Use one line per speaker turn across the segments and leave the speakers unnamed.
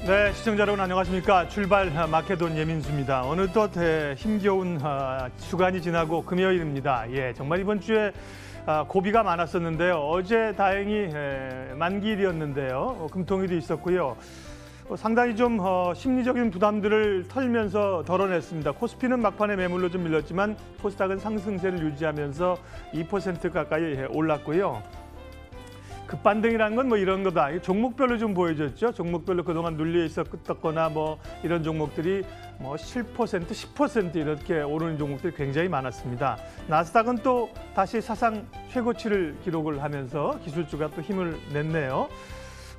네, 시청자 여러분 안녕하십니까. 출발 마케돈 예민수입니다. 어느덧 힘겨운 주간이 지나고 금요일입니다. 예, 정말 이번 주에 고비가 많았었는데요. 어제 다행히 만기일이었는데요. 금통일이 있었고요. 상당히 좀 심리적인 부담들을 털면서 덜어냈습니다. 코스피는 막판에 매물로 좀 밀렸지만 코스닥은 상승세를 유지하면서 2% 가까이 올랐고요. 급반등이라는 건 뭐 이런 거다. 종목별로 좀 보여줬죠. 종목별로 그동안 눌려 있었거나 뭐 이런 종목들이 뭐 7%, 10% 이렇게 오르는 종목들이 굉장히 많았습니다. 나스닥은 또 다시 사상 최고치를 기록을 하면서 기술주가 또 힘을 냈네요.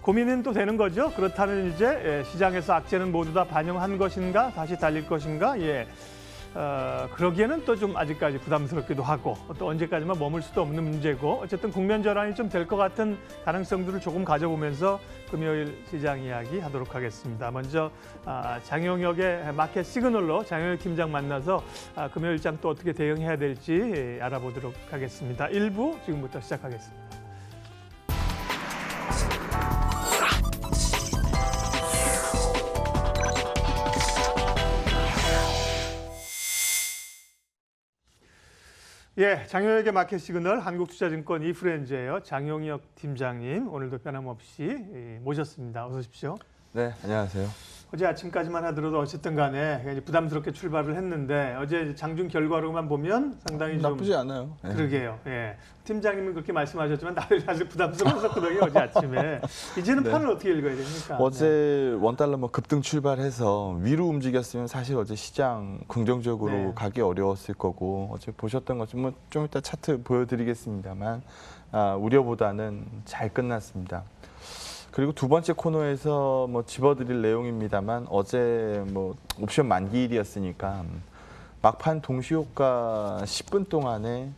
고민은 또 되는 거죠. 그렇다면 이제 시장에서 악재는 모두 다 반영한 것인가, 다시 달릴 것인가, 그러기에는 또 좀 아직까지 부담스럽기도 하고 또 언제까지만 머물 수도 없는 문제고 어쨌든 국면 전환이 좀 될 것 같은 가능성들을 조금 가져보면서 금요일 시장 이야기 하도록 하겠습니다. 먼저 장영혁의 마켓 시그널로 장영혁 팀장 만나서 금요일장 또 어떻게 대응해야 될지 알아보도록 하겠습니다. 1부 지금부터 시작하겠습니다. 예, 장영혁의 마켓 시그널 한국투자증권 이프렌즈예요. 장영혁 팀장님 오늘도 변함없이 모셨습니다. 어서 오십시오.
네, 안녕하세요.
어제 아침까지만 하더라도 어쨌든 간에 부담스럽게 출발을 했는데 어제 장중 결과로만 보면 상당히 좀
나쁘지 않아요. 네.
그러게요. 예. 팀장님은 그렇게 말씀하셨지만 나도 사실 부담스러웠거든요. 어제 아침에. 이제는
네.
판을 어떻게 읽어야 됩니까?
어제 원달러 뭐 급등 출발해서 위로 움직였으면 사실 어제 시장 긍정적으로
네.
가기 어려웠을 거고 어제 보셨던 것처럼 좀 이따 차트 보여드리겠습니다만 우려보다는 잘 끝났습니다. 그리고 두 번째 코너에서 뭐 집어드릴 내용입니다만 어제 뭐 옵션 만기일이었으니까 막판 동시효과 10분 동안에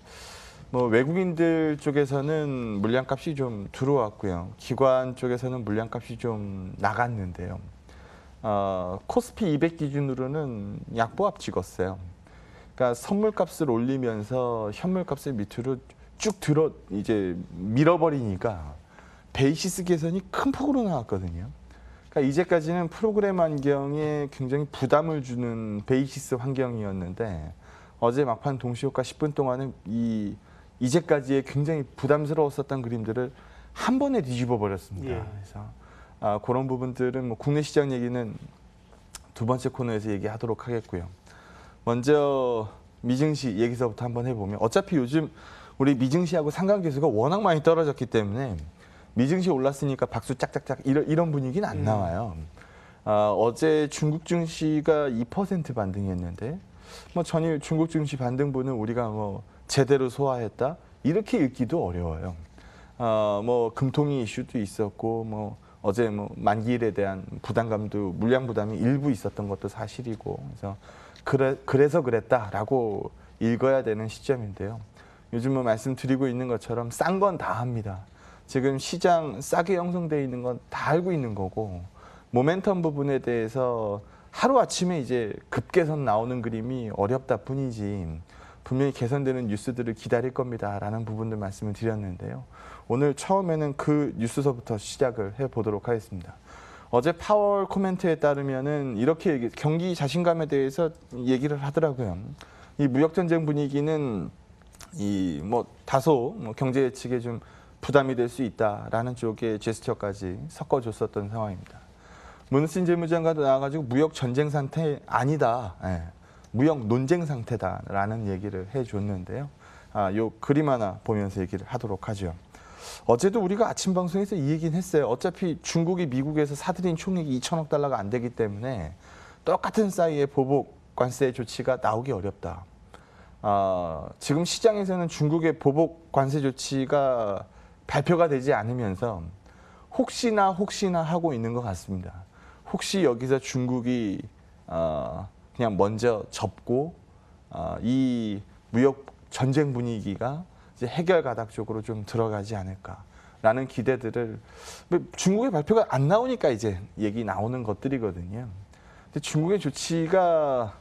뭐 외국인들 쪽에서는 물량값이 좀 들어왔고요. 기관 쪽에서는 물량값이 좀 나갔는데요. 코스피 200 기준으로는 약보합 찍었어요. 그러니까 선물값을 올리면서 현물값을 밑으로 쭉 이제 밀어버리니까 베이시스 개선이 큰 폭으로 나왔거든요. 그러니까 이제까지는 프로그램 환경에 굉장히 부담을 주는 베이시스 환경이었는데 어제 막판 동시효과 10분 동안은 이제까지의 굉장히 부담스러웠었던 그림들을 한 번에 뒤집어 버렸습니다.
예.
그래서 그런 부분들은 뭐 국내 시장 얘기는 두 번째 코너에서 얘기하도록 하겠고요. 먼저 미증시 얘기서부터 한번 해보면 어차피 요즘 우리 미증시하고 상관계수가 워낙 많이 떨어졌기 때문에 미증시 올랐으니까 박수 짝짝짝 이런 분위기는 안 나와요. 어제 중국 증시가 2% 반등했는데 뭐 전일 중국 증시 반등분은 우리가 뭐 제대로 소화했다 이렇게 읽기도 어려워요. 뭐 금통위 이슈도 있었고 뭐 어제 뭐 만기일에 대한 부담감도 물량 부담이 일부 있었던 것도 사실이고 그래서 그랬다라고 읽어야 되는 시점인데요. 요즘 뭐 말씀드리고 있는 것처럼 싼 건 다 합니다. 지금 시장 싸게 형성되어 있는 건 다 알고 있는 거고 모멘텀 부분에 대해서 하루아침에 이제 급개선 나오는 그림이 어렵다 뿐이지 분명히 개선되는 뉴스들을 기다릴 겁니다라는 부분들 말씀을 드렸는데요. 오늘 처음에는 그 뉴스서부터 시작을 해보도록 하겠습니다. 어제 파월 코멘트에 따르면은 이렇게 경기 자신감에 대해서 얘기를 하더라고요. 이 무역전쟁 분위기는 뭐 다소 경제 예측에 좀 부담이 될 수 있다라는 쪽의 제스처까지 섞어줬었던 상황입니다. 문신 재무장관도 나와가지고 무역 전쟁 상태 아니다, 무역 논쟁 상태다라는 얘기를 해줬는데요. 요 그림 하나 보면서 얘기를 하도록 하죠. 어제도 우리가 아침 방송에서 이 얘기는 했어요. 어차피 중국이 미국에서 사들인 총액이 2천억 달러가 안 되기 때문에 똑같은 사이에 보복 관세 조치가 나오기 어렵다. 지금 시장에서는 중국의 보복 관세 조치가 발표가 되지 않으면서 혹시나 하고 있는 것 같습니다. 혹시 여기서 중국이 그냥 먼저 접고 이 무역 전쟁 분위기가 이제 해결 가닥 쪽으로 좀 들어가지 않을까라는 기대들을 중국의 발표가 안 나오니까 이제 얘기 나오는 것들이거든요. 근데 중국의 조치가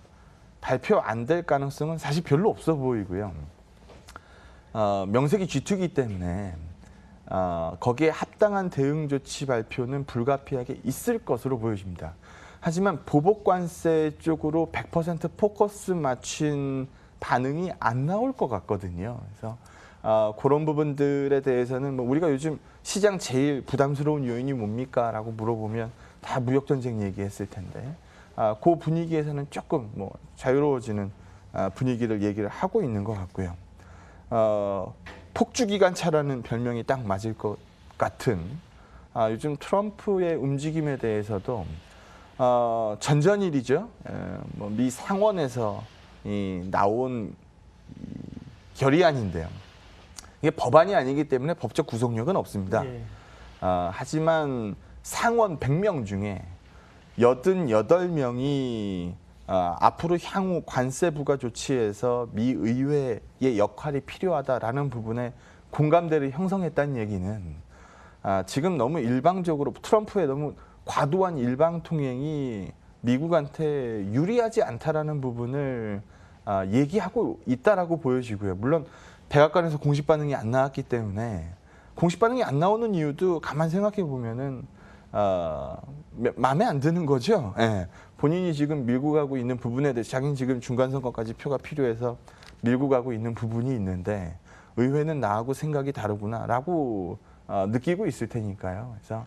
발표 안 될 가능성은 사실 별로 없어 보이고요. 명색이 G2이기 때문에 거기에 합당한 대응 조치 발표는 불가피하게 있을 것으로 보여집니다. 하지만 보복 관세 쪽으로 100% 포커스 맞춘 반응이 안 나올 것 같거든요. 그래서 그런 부분들에 대해서는 뭐 우리가 요즘 시장 제일 부담스러운 요인이 뭡니까?라고 물어보면 다 무역 전쟁 얘기했을 텐데 그 분위기에서는 조금 뭐 자유로워지는 분위기를 얘기를 하고 있는 것 같고요. 폭주기관차라는 별명이 딱 맞을 것 같은 요즘 트럼프의 움직임에 대해서도 전전일이죠. 뭐 미 상원에서 나온 결의안인데요. 이게 법안이 아니기 때문에 법적 구속력은 없습니다.
예.
하지만 상원 100명 중에 88명이 앞으로 향후 관세 부과 조치에서 미 의회의 역할이 필요하다라는 부분에 공감대를 형성했다는 얘기는 지금 너무 일방적으로 트럼프의 너무 과도한 일방 통행이 미국한테 유리하지 않다라는 부분을 얘기하고 있다라고 보여지고요. 물론 백악관에서 공식 반응이 안 나왔기 때문에 공식 반응이 안 나오는 이유도 가만 생각해 보면은 마음에 안 드는 거죠. 예. 본인이 지금 밀고 가고 있는 부분에 대해서 자기는 지금 중간선거까지 표가 필요해서 밀고 가고 있는 부분이 있는데 의회는 나하고 생각이 다르구나라고 느끼고 있을 테니까요. 그래서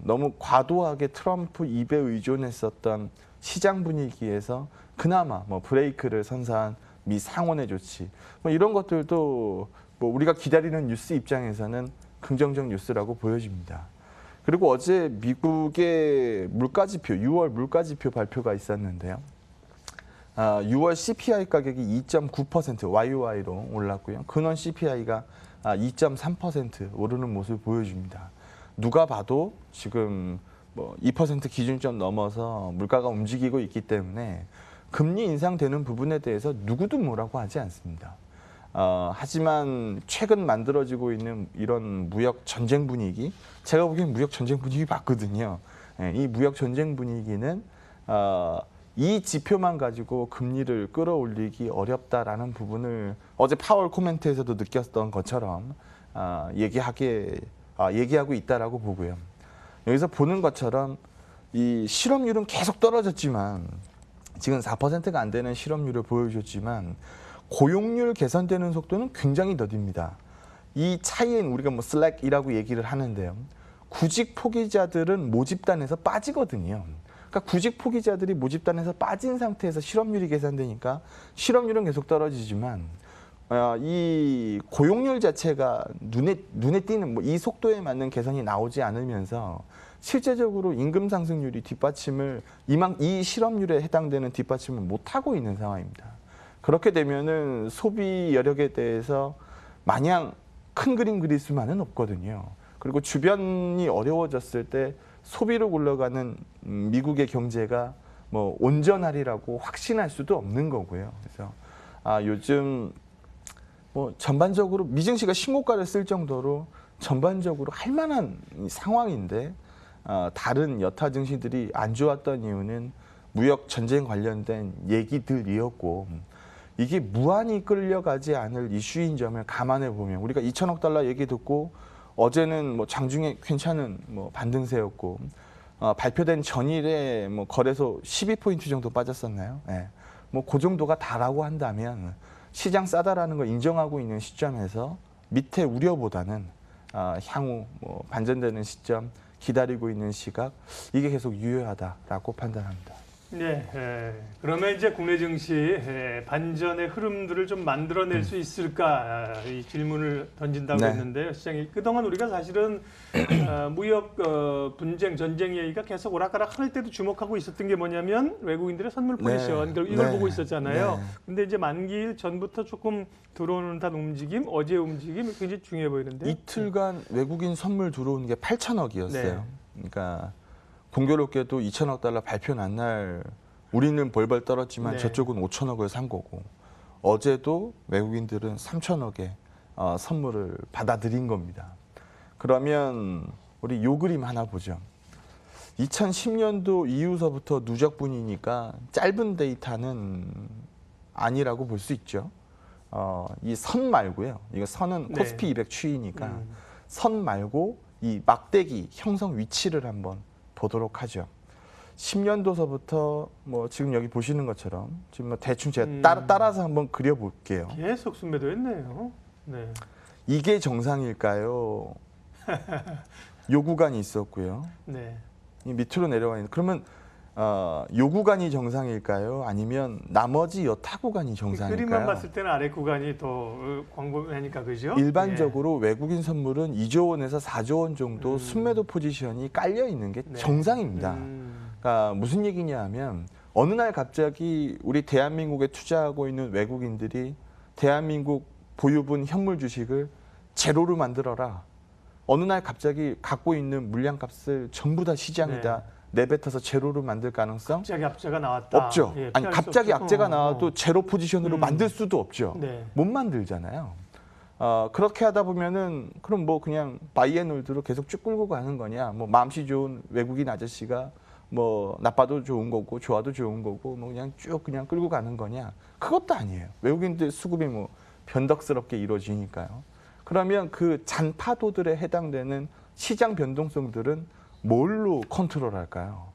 너무 과도하게 트럼프 입에 의존했었던 시장 분위기에서 그나마 뭐 브레이크를 선사한 미 상원의 조치 뭐 이런 것들도 뭐 우리가 기다리는 뉴스 입장에서는 긍정적 뉴스라고 보여집니다. 그리고 어제 미국의 물가지표, 6월 물가지표 발표가 있었는데요. 6월 CPI 가격이 2.9% YOY로 올랐고요. 근원 CPI가 2.3% 오르는 모습을 보여줍니다. 누가 봐도 지금 뭐 2% 기준점 넘어서 물가가 움직이고 있기 때문에 금리 인상되는 부분에 대해서 누구도 뭐라고 하지 않습니다. 하지만 최근 만들어지고 있는 이런 무역 전쟁 분위기, 제가 보기엔 무역 전쟁 분위기 맞거든요. 이 무역 전쟁 분위기는 이 지표만 가지고 금리를 끌어올리기 어렵다라는 부분을 어제 파월 코멘트에서도 느꼈던 것처럼 얘기하고 있다라고 보고요. 여기서 보는 것처럼 이 실업률은 계속 떨어졌지만 지금 4%가 안 되는 실업률을 보여줬지만 고용률 개선되는 속도는 굉장히 더딥니다. 이 차이엔 우리가 뭐 슬랙이라고 얘기를 하는데요. 구직 포기자들은 모집단에서 빠지거든요. 그러니까 구직 포기자들이 모집단에서 빠진 상태에서 실업률이 계산되니까 실업률은 계속 떨어지지만 이 고용률 자체가 눈에 띄는 뭐 이 속도에 맞는 개선이 나오지 않으면서 실제적으로 임금 상승률이 뒷받침을 이 실업률에 해당되는 뒷받침을 못 하고 있는 상황입니다. 그렇게 되면은 소비 여력에 대해서 마냥 큰 그림 그릴 수만은 없거든요. 그리고 주변이 어려워졌을 때 소비로 굴러가는 미국의 경제가 뭐 온전하리라고 확신할 수도 없는 거고요. 그래서 요즘 뭐 전반적으로 미증시가 신고가를 쓸 정도로 전반적으로 할 만한 상황인데 다른 여타 증시들이 안 좋았던 이유는 무역 전쟁 관련된 얘기들이었고 이게 무한히 끌려가지 않을 이슈인 점을 감안해 보면 우리가 2천억 달러 얘기 듣고 어제는 뭐 장중에 괜찮은 뭐 반등세였고 발표된 전일에 뭐 거래소 12포인트 정도 빠졌었나요? 네. 뭐 그 정도가 다라고 한다면 시장 싸다라는 걸 인정하고 있는 시점에서 밑에 우려보다는 향후 뭐 반전되는 시점 기다리고 있는 시각 이게 계속 유효하다라고 판단합니다.
네, 그러면 이제 국내 증시 반전의 흐름들을 좀 만들어낼 수 있을까 이 질문을 던진다고
네.
했는데요. 시장이 그동안 우리가 사실은 무역 분쟁, 전쟁 얘기가 계속 오락가락 할 때도 주목하고 있었던 게 뭐냐면 외국인들의 선물 포지션 이걸 보고 있었잖아요. 근데 이제 만기일 전부터 조금 들어오는 듯한 움직임, 어제 움직임 굉장히 중요해 보이는데
이틀간 외국인 선물 들어오는 게 8천억이었어요.
네.
그러니까 공교롭게도 2천억 달러 발표 난 날 우리는 벌벌 떨었지만
네.
저쪽은 5천억을 산 거고 어제도 외국인들은 3천억의 선물을 받아들인 겁니다. 그러면 우리 요 그림 하나 보죠. 2010년도 이후서부터 누적분이니까 짧은 데이터는 아니라고 볼 수 있죠. 이 선 말고요. 이거 선은
네.
코스피 200 추이니까 선 말고 이 막대기 형성 위치를 한번 보도록 하죠. 10년도서부터 뭐 지금 여기 보시는 것처럼 지금 뭐 대충 제가 따라서 한번 그려볼게요.
계속 순매도했네요. 네.
이게 정상일까요? 요 구간이 있었고요.
네.
이 밑으로 내려와 있는. 그러면 요 구간이 정상일까요? 아니면 나머지 요 타 구간이 정상일까요?
그림만 봤을 때는 아래 구간이 더 광범위하니까 그죠?
일반적으로 외국인 선물은 2조 원에서 4조 원 정도 순매도 포지션이 깔려 있는 게
네.
정상입니다. 그러니까 무슨 얘기냐 하면 어느 날 갑자기 우리 대한민국에 투자하고 있는 외국인들이 대한민국 보유분 현물 주식을 제로로 만들어라. 어느 날 갑자기 갖고 있는 물량값을 전부 다 시장에다 내뱉어서 제로로 만들 가능성?
갑자기 악재가 나왔다.
없죠.
예,
아니 갑자기 악재가 나와도 제로 포지션으로 만들 수도 없죠.
네.
못 만들잖아요. 그렇게 하다 보면은 그럼 뭐 그냥 바이앤홀드로 계속 쭉 끌고 가는 거냐? 뭐 마음씨 좋은 외국인 아저씨가 뭐 나빠도 좋은 거고 좋아도 좋은 거고 뭐 그냥 쭉 그냥 끌고 가는 거냐? 그것도 아니에요. 외국인들 수급이 뭐 변덕스럽게 이루어지니까요. 그러면 그 잔파도들에 해당되는 시장 변동성들은 뭘로 컨트롤할까요?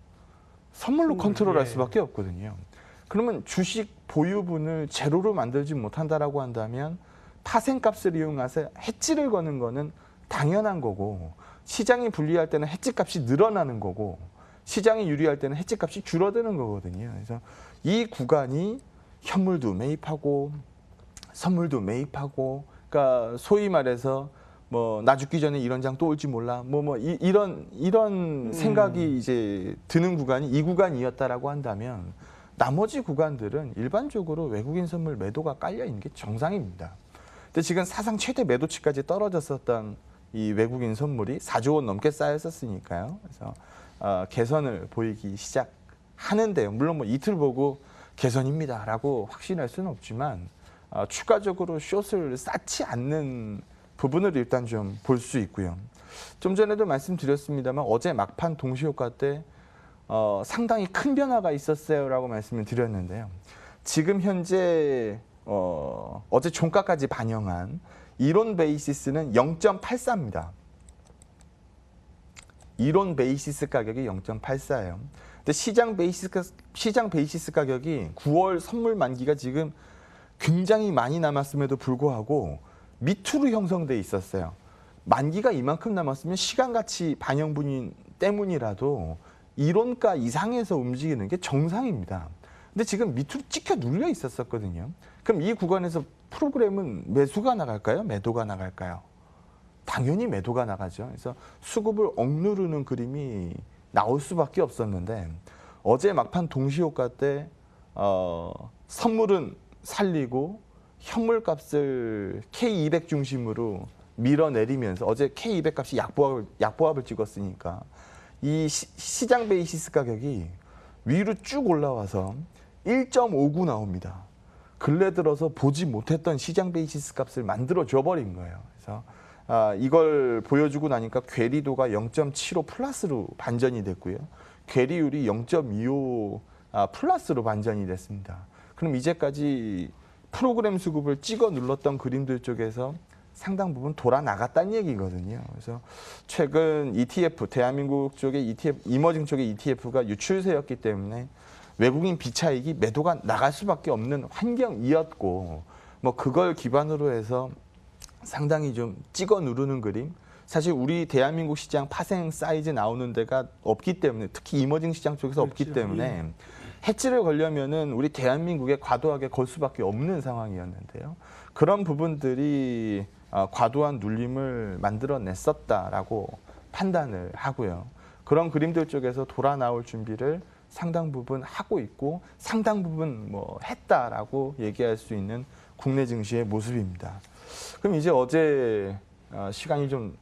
선물로 컨트롤할 수밖에 없거든요. 그러면 주식 보유분을 제로로 만들지 못한다라고 한다면 파생값을 이용해서 해지를 거는 거는 당연한 거고 시장이 불리할 때는 해지값이 늘어나는 거고 시장이 유리할 때는 해지값이 줄어드는 거거든요. 그래서 이 구간이 현물도 매입하고 선물도 매입하고 그러니까 소위 말해서 뭐 나 죽기 전에 이런 장 또 올지 몰라 이런 생각이 이제 드는 구간이 이 구간이었다라고 한다면 나머지 구간들은 일반적으로 외국인 선물 매도가 깔려 있는 게 정상입니다. 근데 지금 사상 최대 매도치까지 떨어졌었던 이 외국인 선물이 4조 원 넘게 쌓였었으니까요. 그래서 개선을 보이기 시작하는데요. 물론 뭐 이틀 보고 개선입니다라고 확신할 수는 없지만 추가적으로 숏을 쌓지 않는 부분을 일단 좀 볼 수 있고요. 좀 전에도 말씀드렸습니다만 어제 막판 동시효과 때 상당히 큰 변화가 있었어요라고 말씀을 드렸는데요. 지금 현재 어제 종가까지 반영한 이론 베이시스는 0.84입니다. 이론 베이시스 가격이 0.84예요. 근데 시장 베이시스 가격이 9월 선물 만기가 지금 굉장히 많이 남았음에도 불구하고 밑으로 형성돼 있었어요. 만기가 이만큼 남았으면 시간가치 반영분 때문이라도 이론가 이상에서 움직이는 게 정상입니다. 근데 지금 밑으로 찍혀 눌려 있었거든요. 그럼 이 구간에서 프로그램은 매수가 나갈까요? 매도가 나갈까요? 당연히 매도가 나가죠. 그래서 수급을 억누르는 그림이 나올 수밖에 없었는데 어제 막판 동시효과 때 선물은 살리고 현물값을 K200 중심으로 밀어내리면서 어제 K200 값이 약보합을 찍었으니까 이 시장 베이시스 가격이 위로 쭉 올라와서 1.59 나옵니다. 근래 들어서 보지 못했던 시장 베이시스 값을 만들어 줘버린 거예요. 그래서 이걸 보여주고 나니까 괴리도가 0.75 플러스로 반전이 됐고요. 괴리율이 0.25 플러스로 반전이 됐습니다. 그럼 이제까지 프로그램 수급을 찍어 눌렀던 그림들 쪽에서 상당 부분 돌아 나갔다는 얘기거든요. 그래서 최근 ETF, 대한민국 쪽의 ETF, 이머징 쪽의 ETF가 유출세였기 때문에 외국인 비차익이 매도가 나갈 수밖에 없는 환경이었고 뭐 그걸 기반으로 해서 상당히 좀 찍어 누르는 그림. 사실 우리 대한민국 시장 파생 사이즈 나오는 데가 없기 때문에 특히 이머징 시장 쪽에서 없기 때문에 해지를 걸려면은 우리 대한민국에 과도하게 걸 수밖에 없는 상황이었는데요. 그런 부분들이 과도한 눌림을 만들어냈었다라고 판단을 하고요. 그런 그림들 쪽에서 돌아 나올 준비를 상당 부분 하고 있고 상당 부분 뭐 했다라고 얘기할 수 있는 국내 증시의 모습입니다. 그럼 이제 어제 시간이 좀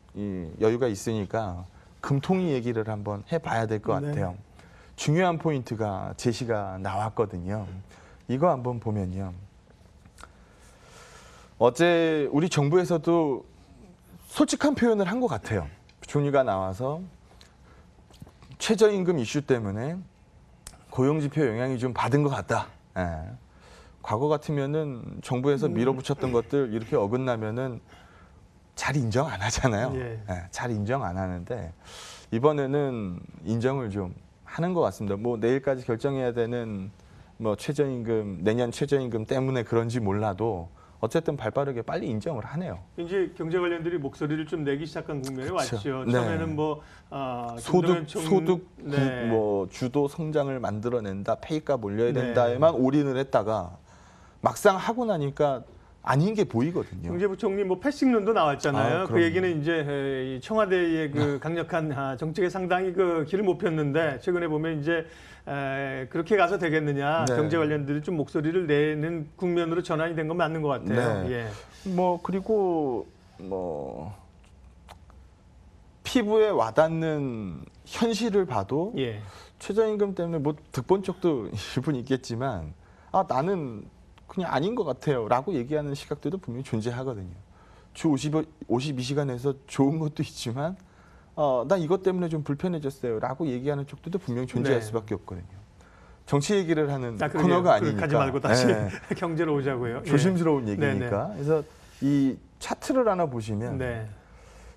여유가 있으니까 금통위 얘기를 한번 해봐야 될 것 같아요. 중요한 포인트가 제시가 나왔거든요. 이거 한번 보면요. 어제 우리 정부에서도 솔직한 표현을 한 것 같아요. 총리가 나와서 최저임금 이슈 때문에 고용지표 영향이 좀 받은 것 같다. 예. 과거 같으면은 정부에서 밀어붙였던 것들 이렇게 어긋나면은 잘 인정 안 하잖아요.
예.
예, 잘 인정 안 하는데 이번에는 인정을 좀 하는 것 같습니다. 뭐 내일까지 결정해야 되는 뭐 최저임금, 내년 최저임금 때문에 그런지 몰라도 어쨌든 발빠르게 빨리 인정을 하네요.
이제 경제 관련들이 목소리를 좀 내기 시작한 국면에
그쵸.
왔죠.
네.
처음에는 뭐
소득
네.
뭐 주도 성장을 만들어낸다, 페이값 올려야
네.
된다에만 올인을 했다가 막상 하고 나니까 아닌 게 보이거든요.
경제부총리 뭐 패싱론도 나왔잖아요. 그
그럼요.
얘기는 이제 이 청와대의 그 강력한 정책에 상당히 그 길을 못 폈는데 최근에 보면 이제 그렇게 가서 되겠느냐.
네.
경제 관련들이 좀 목소리를 내는 국면으로 전환이 된 건 맞는 것 같아요.
네.
예.
뭐 그리고 뭐 피부에 와닿는 현실을 봐도
예.
최저임금 때문에 뭐 득본 쪽도 일부 있겠지만 나는 그냥 아닌 것 같아요라고 얘기하는 시각들도 분명히 존재하거든요. 주 52시간에서 좋은 것도 있지만 나 이것 때문에 좀 불편해졌어요라고 얘기하는 쪽들도 분명히 존재할
네.
수밖에 없거든요. 정치 얘기를 하는
그러게요.
코너가 아니니까.
가지 말고 다시
네.
경제로 오자고요.
조심스러운
예.
얘기니까. 그래서 이 차트를 하나 보시면
네.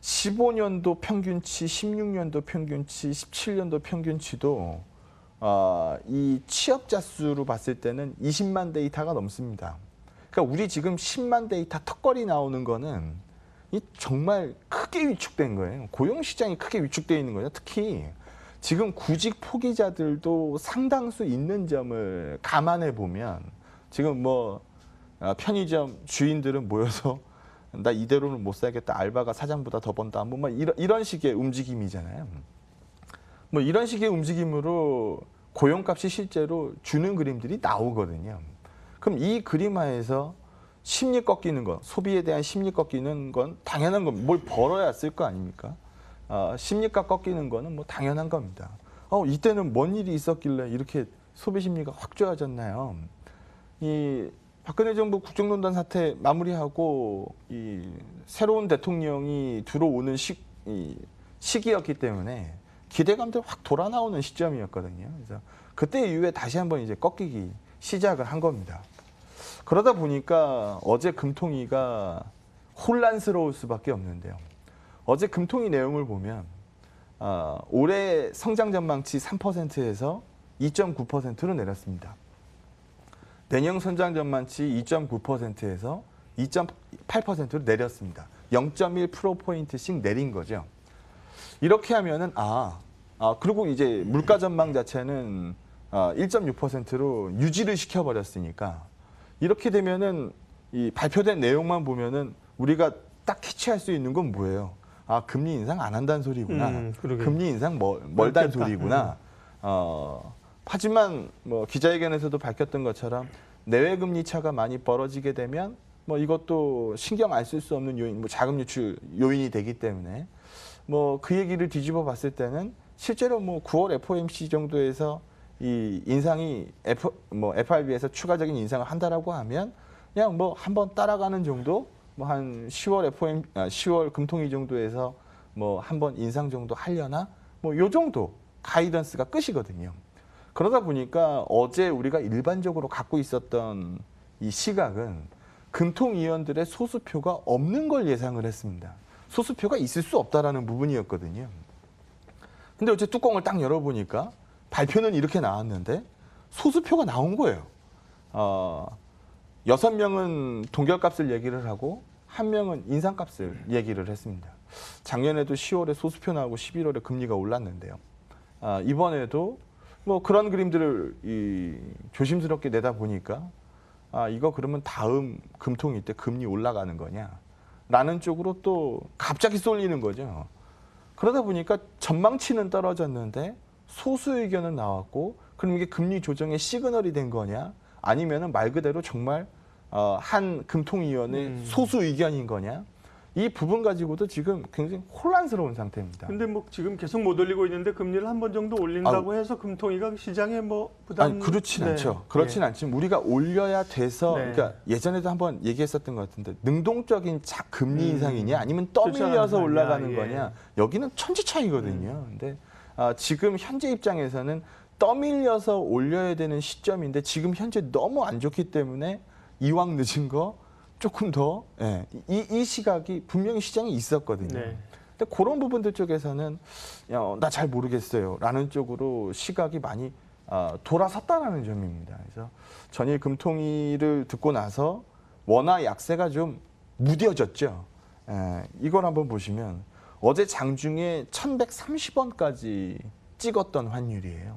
15년도 평균치, 16년도 평균치, 17년도 평균치도 이 취업자 수로 봤을 때는 20만 데이터가 넘습니다. 그러니까 우리 지금 10만 데이터 턱걸이 나오는 거는 이 정말 크게 위축된 거예요. 고용 시장이 크게 위축되어 있는 거예요. 특히 지금 구직 포기자들도 상당수 있는 점을 감안해 보면 지금 뭐 편의점 주인들은 모여서 나 이대로는 못 살겠다. 알바가 사장보다 더 번다. 뭐 이런 식의 움직임이잖아요. 뭐 이런 식의 움직임으로 고용값이 실제로 주는 그림들이 나오거든요. 그럼 이 그림하에서 심리 꺾이는 거, 소비에 대한 심리 꺾이는 건 당연한 겁니다. 뭘 벌어야 쓸 거 아닙니까? 심리가 꺾이는 거는 뭐 당연한 겁니다. 이때는 뭔 일이 있었길래 이렇게 소비 심리가 확 좋아졌나요? 이 박근혜 정부 국정농단 사태 마무리하고 이 새로운 대통령이 들어오는 시기였기 때문에 기대감들 확 돌아 나오는 시점이었거든요. 그래서 그때 이후에 다시 한번 이제 꺾이기 시작을 한 겁니다. 그러다 보니까 어제 금통위가 혼란스러울 수밖에 없는데요. 어제 금통위 내용을 보면 올해 성장 전망치 3%에서 2.9%로 내렸습니다. 내년 성장 전망치 2.9%에서 2.8%로 내렸습니다. 0.1%포인트씩 내린 거죠. 이렇게 하면은 그리고 이제 물가 전망 자체는 1.6%로 유지를 시켜버렸으니까 이렇게 되면은 이 발표된 내용만 보면은 우리가 딱 캐치할 수 있는 건 뭐예요? 금리 인상 안 한다는 소리구나. 금리 인상 멀다는 소리구나. 하지만 뭐 기자회견에서도 밝혔던 것처럼 내외 금리 차가 많이 벌어지게 되면 뭐 이것도 신경 안 쓸 수 없는 요인, 뭐 자금 유출 요인이 되기 때문에 뭐 그 얘기를 뒤집어 봤을 때는 실제로 뭐 9월 FOMC 정도에서 이 인상이 FRB에서 추가적인 인상을 한다라고 하면 그냥 뭐 한번 따라가는 정도, 뭐 한 10월 금통위 정도에서 뭐 한번 인상 정도 하려나, 뭐 요 정도 가이던스가 끝이거든요. 그러다 보니까 어제 우리가 일반적으로 갖고 있었던 이 시각은 금통위원들의 소수표가 없는 걸 예상을 했습니다. 소수표가 있을 수 없다라는 부분이었거든요. 근데 어제 뚜껑을 딱 열어보니까 발표는 이렇게 나왔는데 소수표가 나온 거예요. 6명은 동결값을 얘기를 하고 1명은 인상값을 얘기를 했습니다. 작년에도 10월에 소수표 나오고 11월에 금리가 올랐는데요. 이번에도 뭐 그런 그림들을 조심스럽게 내다 보니까 이거 그러면 다음 금통위 때 금리 올라가는 거냐 라는 쪽으로 또 갑자기 쏠리는 거죠. 그러다 보니까 전망치는 떨어졌는데 소수 의견은 나왔고, 그럼 이게 금리 조정의 시그널이 된 거냐 아니면은 말 그대로 정말 한 금통위원회 소수 의견인 거냐, 이 부분 가지고도 지금 굉장히 혼란스러운 상태입니다.
근데 뭐 지금 계속 못 올리고 있는데 금리를 한 번 정도 올린다고 해서 금통위가 시장에 뭐 부담?
그렇진 않죠. 그렇진 않지만 우리가 올려야 돼서,
네.
그러니까 예전에도 한번 얘기했었던 것 같은데 능동적인 금리 인상이냐 아니면 떠밀려서
쫓아가는
올라가는
거냐,
거냐, 여기는 천지 차이거든요. 근데 지금 현재 입장에서는 떠밀려서 올려야 되는 시점인데 지금 현재 너무 안 좋기 때문에 이왕 늦은 거 조금 더 이 시각이 분명히 시장에 있었거든요.
네.
근데 그런 부분들 쪽에서는 나 잘 모르겠어요라는 쪽으로 시각이 많이 돌아섰다라는 점입니다. 그래서 전일 금통위를 듣고 나서 원화 약세가 좀 무뎌졌죠. 이걸 한번 보시면 어제 장중에 1,130원까지 찍었던 환율이에요.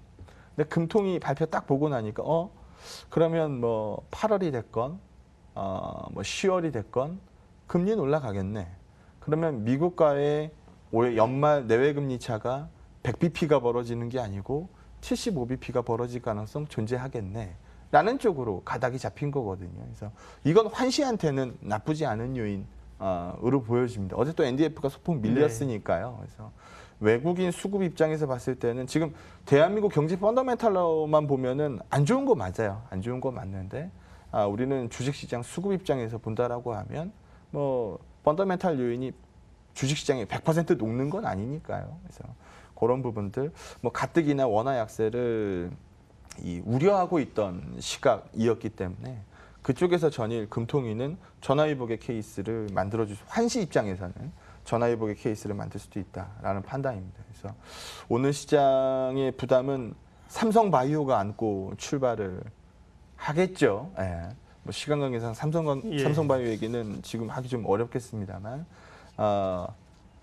근데 금통위 발표 딱 보고 나니까 그러면 뭐 8월이 됐건 뭐 10월이 됐건 금리는 올라가겠네. 그러면 미국과의 올해 연말 내외금리 차가 100bp가 벌어지는 게 아니고 75bp가 벌어질 가능성 존재하겠네. 라는 쪽으로 가닥이 잡힌 거거든요. 그래서 이건 환시한테는 나쁘지 않은 요인으로 보여집니다. 어제 또 NDF가 소폭 밀렸으니까요. 그래서 외국인 수급 입장에서 봤을 때는 지금 대한민국 경제 펀더멘탈로만 보면은 안 좋은 거 맞아요. 안 좋은 거 맞는데 우리는 주식시장 수급 입장에서 본다라고 하면 뭐 펀더멘탈 요인이 주식시장에 100% 녹는 건 아니니까요. 그래서 그런 부분들 뭐 가뜩이나 원화 약세를 우려하고 있던 시각이었기 때문에 그쪽에서 전일 금통위는 전화위복의 케이스를 만들어줄 환시 입장에서는 전화위복의 케이스를 만들 수도 있다라는 판단입니다. 그래서 오늘 시장의 부담은 삼성바이오가 안고 출발을 하겠죠. 뭐 시간 관계상 삼성바이오 얘기는 지금 하기 좀 어렵겠습니다만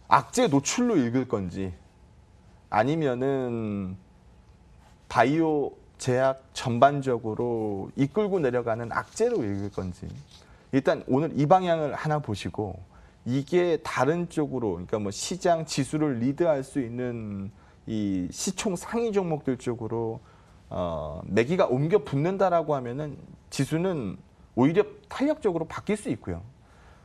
악재 노출로 읽을 건지 아니면은 바이오 제약 전반적으로 이끌고 내려가는 악재로 읽을 건지 일단 오늘 이 방향을 하나 보시고 이게 다른 쪽으로 그러니까 뭐 시장 지수를 리드할 수 있는 이 시총 상위 종목들 쪽으로 매기가 옮겨 붙는다라고 하면은 지수는 오히려 탄력적으로 바뀔 수 있고요.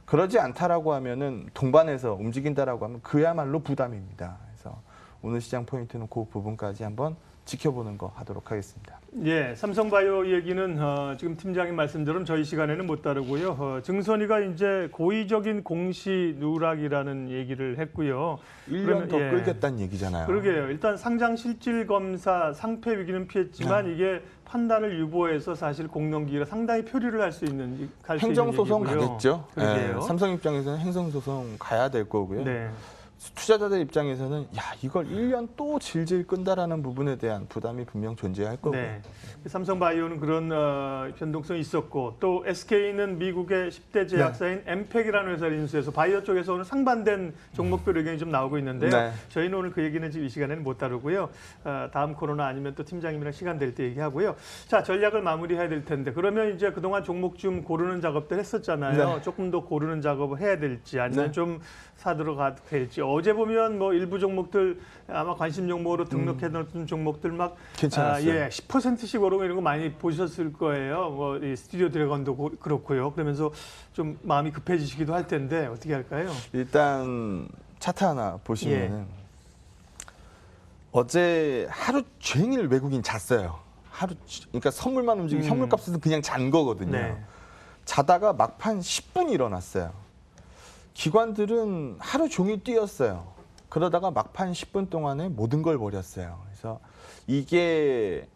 그러지 않다라고 하면은 동반해서 움직인다라고 하면 그야말로 부담입니다. 그래서 오늘 시장 포인트는 그 부분까지 한번 지켜보는 거 하도록 하겠습니다.
예, 삼성바이오 얘기는 지금 팀장님 말씀대로 저희 시간에는 못 다루고요. 증선이가 이제 고의적인 공시 누락이라는 얘기를 했고요.
1년 더 끌겠다는 얘기잖아요.
그러게요. 일단 상장 실질 검사 상패 위기는 피했지만 이게 판단을 유보해서 사실 공론기가 상당히 표류를 할 수 있는
행정소송 가겠죠.
그러게요.
삼성 입장에서는 행정소송 가야 될 거고요.
네.
투자자들 입장에서는 이걸 1년 또 질질 끈다라는 부분에 대한 부담이 분명 존재할 거고요.
네. 삼성바이오는 그런 변동성이 있었고 또 SK는 미국의 10대 제약사인 엠팩이라는 회사를 인수해서 바이오 쪽에서 오늘 상반된 종목별 의견이 좀 나오고 있는데요. 저희는 오늘 그 얘기는 지금 이 시간에는 못 다루고요. 다음 코로나 아니면 또 팀장님이랑 시간 될 때 얘기하고요. 자, 전략을 마무리해야 될 텐데 그러면 이제 그동안 종목 좀 고르는 작업들 했었잖아요. 조금 더 고르는 작업을 해야 될지 아니면 좀 사들어가도 될지. 어제 보면 뭐 일부 종목들 아마 관심 종목으로 등록해놓은 종목들 막
괜찮았어요.
10%씩 오르고 이런 거 많이 보셨을 거예요. 뭐 이 스튜디오 드래곤도 그렇고요. 그러면서 좀 마음이 급해지시기도 할 텐데 어떻게 할까요?
일단 차트 하나 보시면은 어제 하루 종일 외국인 잤어요. 그러니까 선물만 움직이고 현물값은 그냥 잔 거거든요.
네.
자다가 막판 10분 일어났어요. 기관들은 하루 종일 뛰었어요. 그러다가 막판 10분 동안에 모든 걸 버렸어요. 그래서 이게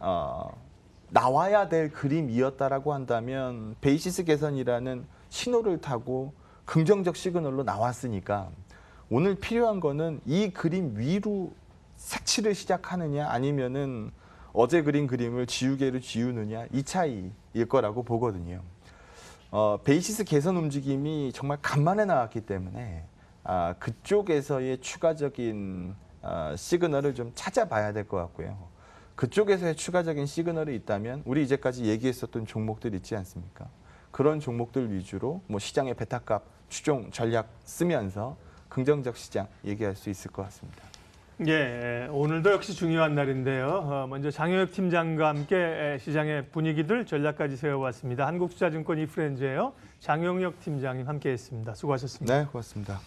나와야 될 그림이었다라고 한다면 베이시스 개선이라는 신호를 타고 긍정적 시그널로 나왔으니까 오늘 필요한 거는 이 그림 위로 색칠을 시작하느냐 아니면은 어제 그린 그림을 지우개로 지우느냐 이 차이일 거라고 보거든요. 베이시스 개선 움직임이 정말 간만에 나왔기 때문에 그쪽에서의 추가적인 시그널을 좀 찾아봐야 될 것 같고요. 그쪽에서의 추가적인 시그널이 있다면 우리 이제까지 얘기했었던 종목들 있지 않습니까? 그런 종목들 위주로 뭐 시장의 베타값 추종 전략 쓰면서 긍정적 시장 얘기할 수 있을 것 같습니다.
예, 오늘도 역시 중요한 날인데요. 먼저 장영혁 팀장과 함께 시장의 분위기들 전략까지 세워봤습니다. 한국투자증권 이프렌즈예요. 장영혁 팀장님 함께했습니다. 수고하셨습니다.
네, 고맙습니다.